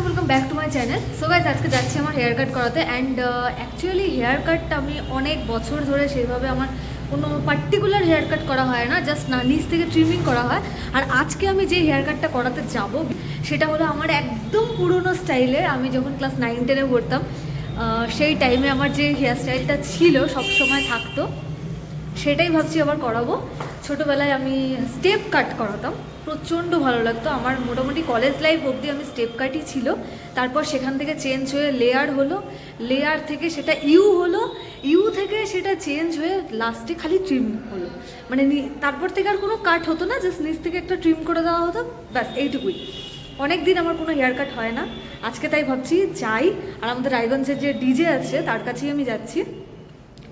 Welcome back to my channel. So guys আজকে যাচ্ছি আমার হেয়ার কাট করাতে। অ্যান্ড অ্যাকচুয়ালি হেয়ার কাটটা আমি অনেক বছর ধরে সেইভাবে আমার কোনো পার্টিকুলার হেয়ার কাট করা হয় না, জাস্ট না নিচ থেকে ট্রিমিং করা হয়। আর আজকে আমি যে হেয়ার কাটটা করাতে যাব সেটা হলো আমার একদম পুরনো স্টাইলে। আমি যখন ক্লাস 9-10-এ পড়তাম সেই টাইমে আমার যে হেয়ার স্টাইলটা ছিল সব সময় থাকতো, সেটাই ভাবছি আবার করাবো। ছোটোবেলায় আমি স্টেপ কাট করাতাম, প্রচণ্ড ভালো লাগতো আমার। মোটামুটি কলেজ লাইফ অবধি আমি স্টেপ কাটই ছিল। তারপর সেখান থেকে চেঞ্জ হয়ে লেয়ার হলো, লেয়ার থেকে সেটা ইউ হলো, ইউ থেকে সেটা চেঞ্জ হয়ে লাস্টে খালি ট্রিম হলো। মানে তারপর থেকে আর কোনো কাট হতো না, জাস্ট নিচ থেকে একটা ট্রিম করে দেওয়া হতো, ব্যাস এইটুকুই। অনেক দিন আমার কোনো হেয়ার কাট হয় না। আজকে তাই ভাবছি যাই, আর আমাদের রায়গঞ্জের যে ডিজে আছে তার কাছেই আমি যাচ্ছি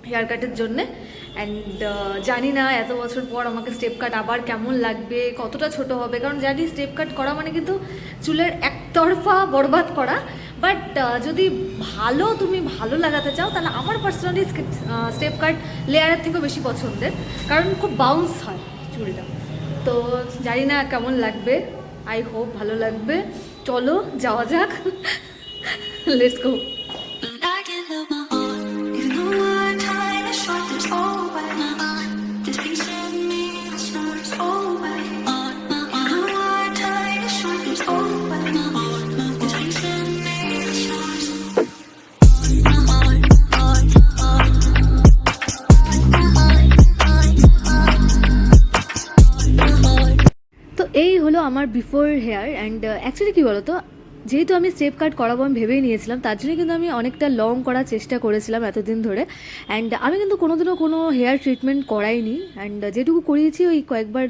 হেয়ার কাটের জন্যে। অ্যান্ড জানি না এত বছর পর আমাকে স্টেপ কাট আবার কেমন লাগবে, কতটা ছোট হবে, কারণ জানি স্টেপ কাট করা মানে কিন্তু চুলের একতরফা বরবাদ করা। বাট যদি তুমি ভালো লাগাতে চাও তাহলে আমার পার্সোনালি স্টেপ কাট লেয়ারের থেকেও বেশি পছন্দের, কারণ খুব বাউন্স হয় চুলটা। তো জানি না কেমন লাগবে, আই হোপ ভালো লাগবে। চলো যাওয়া যাক, লেটস গো। এই হলো আমার বিফোর হেয়ার। অ্যান্ড অ্যাকচুয়ালি কী বলো তো, যেহেতু আমি স্টেপ কাট করাবো আমি ভেবেই নিয়েছিলাম, তার জন্য কিন্তু আমি অনেকটা লং করার চেষ্টা করেছিলাম এতদিন ধরে। অ্যান্ড আমি কিন্তু কোনোদিনও কোনো হেয়ার ট্রিটমেন্ট করাইনি। অ্যান্ড যেটুকু করিয়েছি ওই কয়েকবার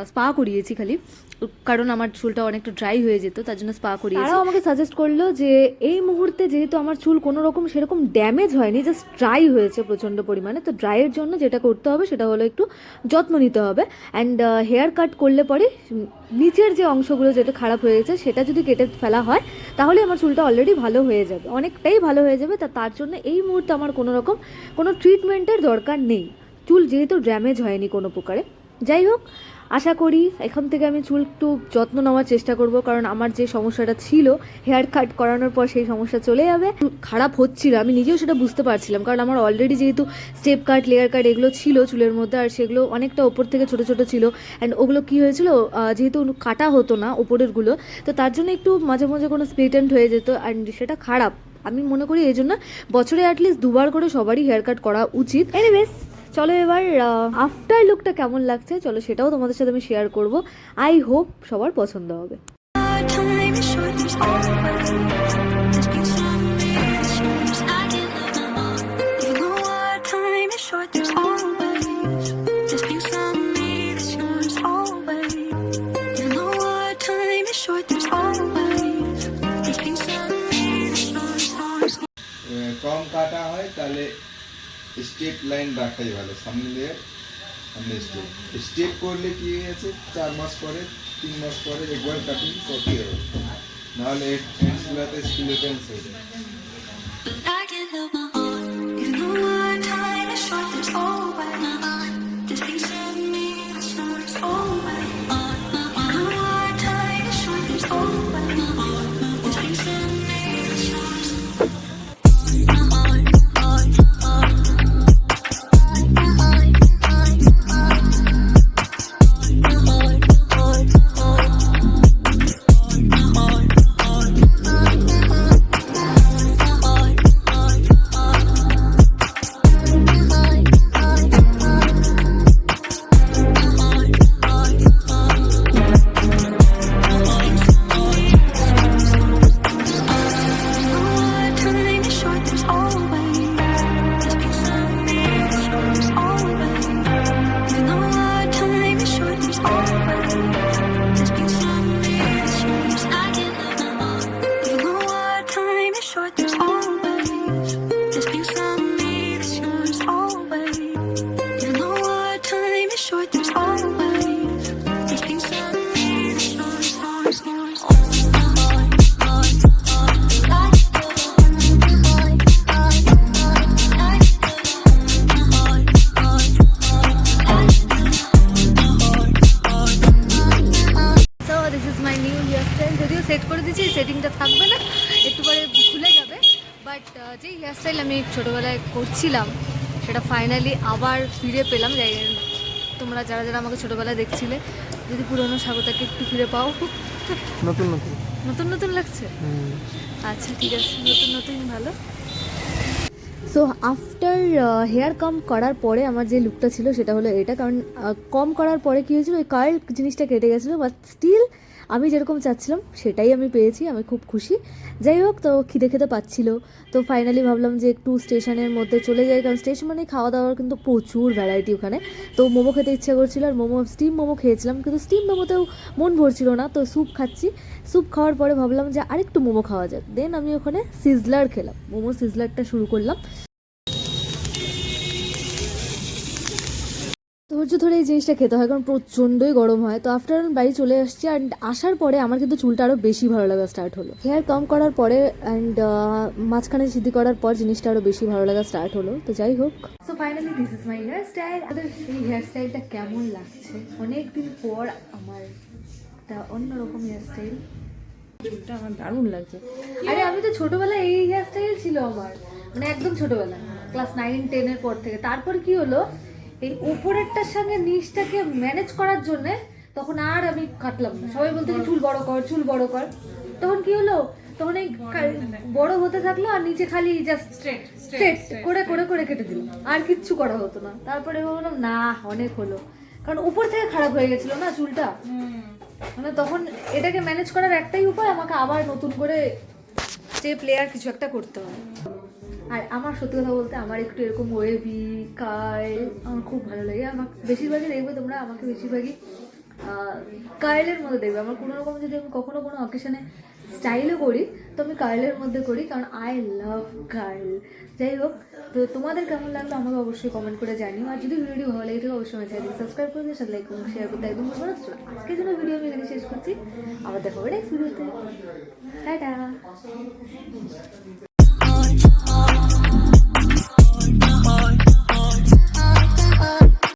স্পা করিয়েছি খালি, কারণ আমার চুলটা অনেকটা ড্রাই হয়ে যেত, তার জন্য স্পা করিয়েছি। তারাও আমাকে সাজেস্ট করলো যে এই মুহূর্তে যেহেতু আমার চুল কোনো রকম সেরকম ড্যামেজ হয়নি, জাস্ট ড্রাই হয়েছে প্রচণ্ড পরিমাণে, তো ড্রাইয়ের জন্য যেটা করতে হবে সেটা হলো একটু যত্ন নিতে হবে। অ্যান্ড হেয়ার কাট করলে পরে নিচের যে অংশগুলো যেটা খারাপ হয়েছে সেটা যদি কেটে ফেলা হয় তাহলে আমার চুলটা অলরেডি ভালো হয়ে যাবে, অনেকটাই ভালো হয়ে যাবে। তার জন্য এই মুহূর্তে আমার কোনো রকম কোনো ট্রিটমেন্টের দরকার নেই, চুল যেহেতু ড্যামেজ হয়নি কোনো প্রকারে। যাই হোক, আশা করি এখন থেকে আমি চুল একটু যত্ন নেওয়ার চেষ্টা করব, কারণ আমার যে সমস্যাটা ছিল হেয়ার কাট করানোর পর সেই সমস্যা চলে যাবে। খারাপ হচ্ছিল, আমি নিজেও সেটা বুঝতে পারছিলাম, কারণ আমার অলরেডি যেহেতু স্টেপ কাট লেয়ার কাট এগুলো ছিল চুলের মধ্যে, আর সেগুলো অনেকটা ওপর থেকে ছোটো ছোটো ছিল। অ্যান্ড ওগুলো কী হয়েছিল, যেহেতু কাটা হতো না ওপরেরগুলো, তো তার জন্য একটু মাঝে মাঝে কোনো স্প্লিট এন্ড হয়ে যেত, অ্যান্ড সেটা খারাপ। আমি মনে করি এই জন্য বছরে অ্যাটলিস্ট 2বার করে সবারই হেয়ার কাট করা উচিত। এনিওয়েজ, চলো এবার আফটার লুকটা কেমন লাগছে চলো সেটাও তোমাদের সাথে আমি শেয়ার করব। আই হোপ সবার পছন্দ হবে। কম কাটা হয় তাহলে স্টেপ লাইন রাখাই ভালো, সামনে লেয়ার সামনে স্টেপ। স্টেপ করলে কি হয়েছে 4 মাস পরে 3 মাস পরে একবার কাটিং করতে হবে, নাহলে এন্ডসগুলোতে স্কেলেটনস হয়ে যায়। নিয়েছি এই সেটিংটা থাকবে না, একটু পরে খুলে যাবে। বাট যেই হেয়ারস্টাইল আমি ছোটোবেলায় করছিলাম সেটা ফাইনালি আবার ফিরে পেলাম। যাই তোমরা যারা যারা আমাকে ছোটোবেলায় দেখছিলে, যদি পুরোনো স্বাগতাকে একটু ফিরে পাও। নতুন নতুন নতুন নতুন লাগছে? আচ্ছা ঠিক আছে, নতুন নতুন ভালো। সো আফটার হেয়ার কাম করার পরে আমার যে লুকটা ছিল সেটা হলো এটা, কারণ কম করার পরে কী হয়েছিল, ওই কার্ল জিনিসটা কেটে গেছিলো, বাট স্টিল আমি যেরকম চাচ্ছিলাম সেটাই আমি পেয়েছি, আমি খুব খুশি। যাই হোক, তো খিদে খেতে পাচ্ছিলো, তো ফাইনালি ভাবলাম যে একটু স্টেশনের মধ্যে চলে যাই, কারণ স্টেশন মানে খাওয়া দাওয়ার কিন্তু প্রচুর ভ্যারাইটি ওখানে। তো মোমো খেতে ইচ্ছা করছিল, আর মোমো স্টিম মোমো খেয়েছিলাম, কিন্তু স্টিম মোমোতেও মন ভরছিল না, তো স্যুপ খাচ্ছি। স্যুপ খাওয়ার পরে ভাবলাম যে আরেকটু মোমো খাওয়া যাক, দেন আমি ওখানে সিজলার খেলাম, মোমো সিজলারটা শুরু করলাম। ধৈর্য ধরে এই জিনিসটা খেতে হয়, কারণ প্রচণ্ডই গরম হয়। তো আফটার বাড়ি চলে আসছি, অ্যান্ড আসার পরে আমার কিন্তু চুলটা আরও বেশি ভালো লাগা স্টার্ট হলো। হেয়ার কাম করার পরে অ্যান্ড মাঝখানে সিদ্ধি করার পর জিনিসটা আরও বেশি ভালো লাগা স্টার্ট হলো। তো যাই হোক, so finally this is my hair style. আমাদের এই হেয়ার স্টাইলটা কেমন লাগছে? অনেক দিন পর আমার একটা অন্যরকম হেয়ার স্টাইল। চুলটা আমার দারুণ লাগছে। আরে আমি তো ছোটবেলায় এই হেয়ার স্টাইল ছিল আমার, মানে একদম ছোটবেলা, ক্লাস 9-10 পর থেকে। তারপর কি হলো, এই উপরেরটার সঙ্গে নিচটাকে ম্যানেজ করার জন্য তখন আর আমি কাটলাম না। সবাই বলতে যে চুল বড় কর, চুল বড় কর। তখন কি হলো, তখন এই বড় হতে থাকলো, আর নিচে খালি জাস্ট স্ট্রেট করে করে করে কেটে দিলাম, আর কিচ্ছু করা হতো না। তারপরে ভাবলাম না, অনেক হলো, কারণ উপর থেকে খারাপ হয়ে গেছিল না চুলটা। মানে তখন এটাকে ম্যানেজ করার একটাই উপায়, আমাকে আবার নতুন করে স্টেপ লেয়ার কিছু একটা করতে হবে। আর আমার সত্যি কথা বলতে আমার একটু এরকম ওয়েভি কার্ল আমার খুব ভালো লাগে। আমার বেশিরভাগই দেখবে তোমরা, আমাকে বেশিরভাগই কার্লের মধ্যে দেখবে। আমার কোনো রকম যদি আমি কখনো কোনো অকেশনে স্টাইলও করি, তো আমি কার্লের মধ্যে করি, কারণ আই লাভ কার্ল। যাই হোক, তো তোমাদের কেমন লাগলো আমাকে অবশ্যই কমেন্ট করে জানিও। আর যদি ভিডিও ভালো লাগে থাকে অবশ্যই আমার চ্যানেলকে সাবস্ক্রাইব করে দিও, সাথে লাইক করুন, শেয়ার করতে একদম ভুলবে না। আজকের জন্য ভিডিও আমি এখানে শেষ করছি, আবার দেখা হবে নেক্সট ভিডিওতে। টাটা।